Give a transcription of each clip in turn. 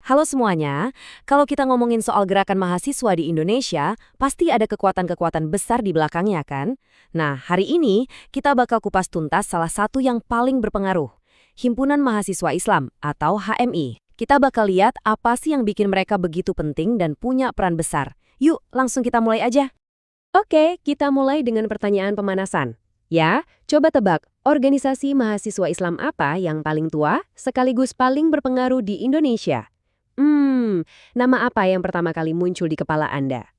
Halo semuanya, kalau kita ngomongin soal gerakan mahasiswa di Indonesia, pasti ada kekuatan-kekuatan besar di belakangnya kan? Nah, hari ini kita bakal kupas tuntas salah satu yang paling berpengaruh, Himpunan Mahasiswa Islam atau HMI. Kita bakal lihat apa sih yang bikin mereka begitu penting dan punya peran besar. Yuk, langsung kita mulai aja. Oke, kita mulai dengan pertanyaan pemanasan. Ya, coba tebak, organisasi mahasiswa Islam apa yang paling tua sekaligus paling berpengaruh di Indonesia? Nama apa yang pertama kali muncul di kepala Anda?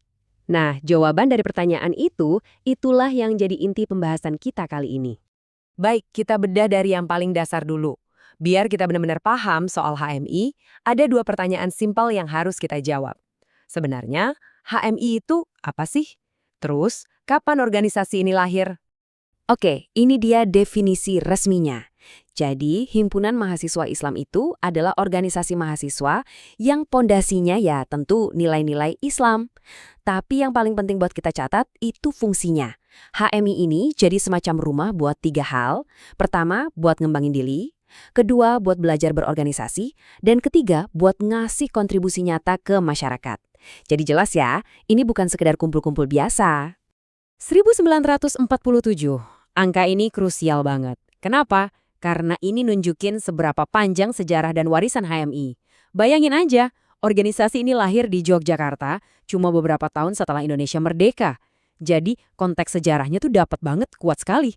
Nah, jawaban dari pertanyaan itu, itulah yang jadi inti pembahasan kita kali ini. Baik, kita bedah dari yang paling dasar dulu. Biar kita benar-benar paham soal HMI, ada dua pertanyaan simpel yang harus kita jawab. Sebenarnya, HMI itu apa sih? Terus, kapan organisasi ini lahir? Oke, ini dia definisi resminya. Jadi, Himpunan Mahasiswa Islam itu adalah organisasi mahasiswa yang pondasinya ya tentu nilai-nilai Islam. Tapi yang paling penting buat kita catat itu fungsinya. HMI ini jadi semacam rumah buat tiga hal. Pertama, buat ngembangin diri. Kedua, buat belajar berorganisasi. Dan ketiga, buat ngasih kontribusi nyata ke masyarakat. Jadi jelas ya, ini bukan sekedar kumpul-kumpul biasa. 1947. Angka ini krusial banget. Kenapa? Karena ini nunjukin seberapa panjang sejarah dan warisan HMI. Bayangin aja, organisasi ini lahir di Yogyakarta cuma beberapa tahun setelah Indonesia merdeka. Jadi konteks sejarahnya tuh dapat banget kuat sekali.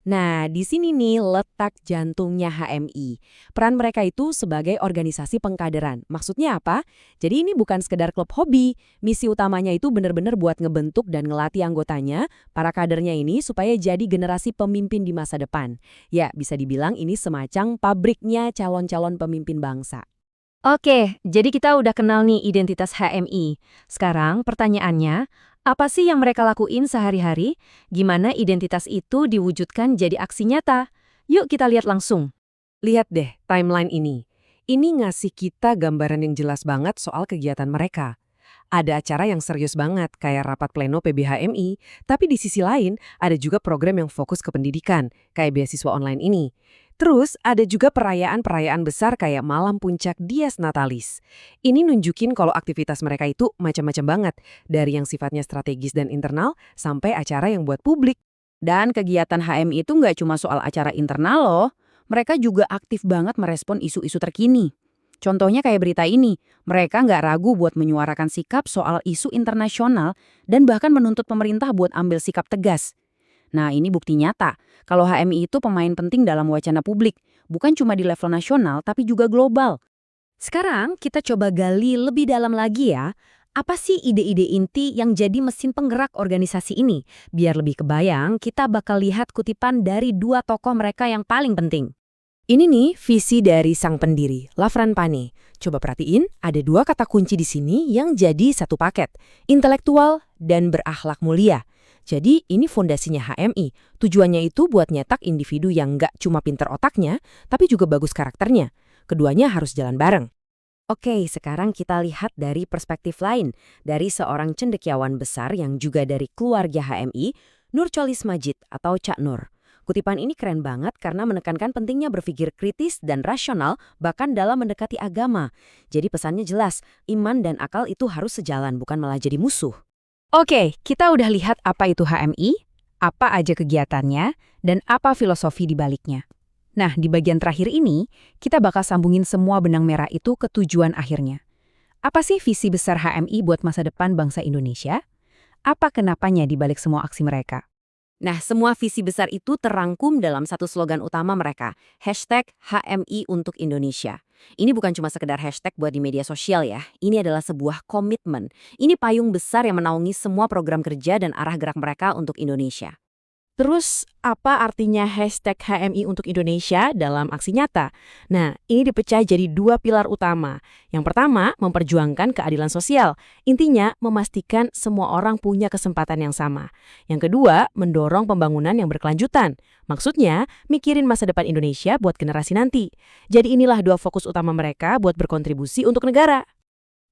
Nah, di sini nih letak jantungnya HMI. Peran mereka itu sebagai organisasi pengkaderan. Maksudnya apa? Jadi ini bukan sekedar klub hobi. Misi utamanya itu benar-benar buat ngebentuk dan ngelatih anggotanya, para kadernya ini supaya jadi generasi pemimpin di masa depan. Ya, bisa dibilang ini semacam pabriknya calon-calon pemimpin bangsa. Oke, jadi kita udah kenal nih identitas HMI. Sekarang pertanyaannya, apa sih yang mereka lakuin sehari-hari? Gimana identitas itu diwujudkan jadi aksi nyata? Yuk kita lihat langsung. Lihat deh timeline ini. Ini ngasih kita gambaran yang jelas banget soal kegiatan mereka. Ada acara yang serius banget, kayak rapat pleno PBHMI, tapi di sisi lain ada juga program yang fokus ke pendidikan, kayak beasiswa online ini. Terus ada juga perayaan-perayaan besar kayak Malam Puncak Dies Natalis. Ini nunjukin kalau aktivitas mereka itu macam-macam banget, dari yang sifatnya strategis dan internal sampai acara yang buat publik. Dan kegiatan HMI itu nggak cuma soal acara internal loh, mereka juga aktif banget merespon isu-isu terkini. Contohnya kayak berita ini, mereka nggak ragu buat menyuarakan sikap soal isu internasional dan bahkan menuntut pemerintah buat ambil sikap tegas. Nah, ini bukti nyata kalau HMI itu pemain penting dalam wacana publik, bukan cuma di level nasional tapi juga global. Sekarang kita coba gali lebih dalam lagi ya. Apa sih ide-ide inti yang jadi mesin penggerak organisasi ini? Biar lebih kebayang, kita bakal lihat kutipan dari dua tokoh mereka yang paling penting. Ini nih visi dari sang pendiri, Lafran Pane. Coba perhatiin, ada dua kata kunci di sini yang jadi satu paket, intelektual dan berakhlak mulia. Jadi ini fondasinya HMI. Tujuannya itu buat nyetak individu yang nggak cuma pinter otaknya, tapi juga bagus karakternya. Keduanya harus jalan bareng. Oke, sekarang kita lihat dari perspektif lain, dari seorang cendekiawan besar yang juga dari keluarga HMI, Nurcholish Madjid atau Cak Nur. Kutipan ini keren banget karena menekankan pentingnya berpikir kritis dan rasional bahkan dalam mendekati agama. Jadi pesannya jelas, iman dan akal itu harus sejalan bukan malah jadi musuh. Oke, kita udah lihat apa itu HMI, apa aja kegiatannya, dan apa filosofi di baliknya. Nah, di bagian terakhir ini, kita bakal sambungin semua benang merah itu ke tujuan akhirnya. Apa sih visi besar HMI buat masa depan bangsa Indonesia? Apa kenapanya di balik semua aksi mereka? Nah, semua visi besar itu terangkum dalam satu slogan utama mereka, #HMI untuk Indonesia. Ini bukan cuma sekedar hashtag buat di media sosial ya, ini adalah sebuah komitmen. Ini payung besar yang menaungi semua program kerja dan arah gerak mereka untuk Indonesia. Terus, apa artinya #HMI untuk Indonesia dalam aksi nyata? Nah, ini dipecah jadi dua pilar utama. Yang pertama, memperjuangkan keadilan sosial. Intinya, memastikan semua orang punya kesempatan yang sama. Yang kedua, mendorong pembangunan yang berkelanjutan. Maksudnya, mikirin masa depan Indonesia buat generasi nanti. Jadi inilah dua fokus utama mereka buat berkontribusi untuk negara.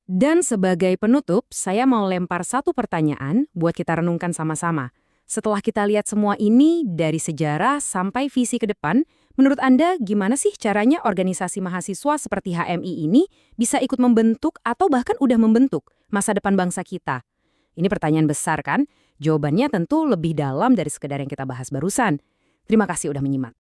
Dan sebagai penutup, saya mau lempar satu pertanyaan buat kita renungkan sama-sama. Setelah kita lihat semua ini, dari sejarah sampai visi ke depan, Menurut Anda, gimana sih caranya organisasi mahasiswa seperti HMI ini bisa ikut membentuk atau bahkan udah membentuk masa depan bangsa kita? Ini pertanyaan besar kan? Jawabannya tentu lebih dalam dari sekedar yang kita bahas barusan. Terima kasih udah menyimak.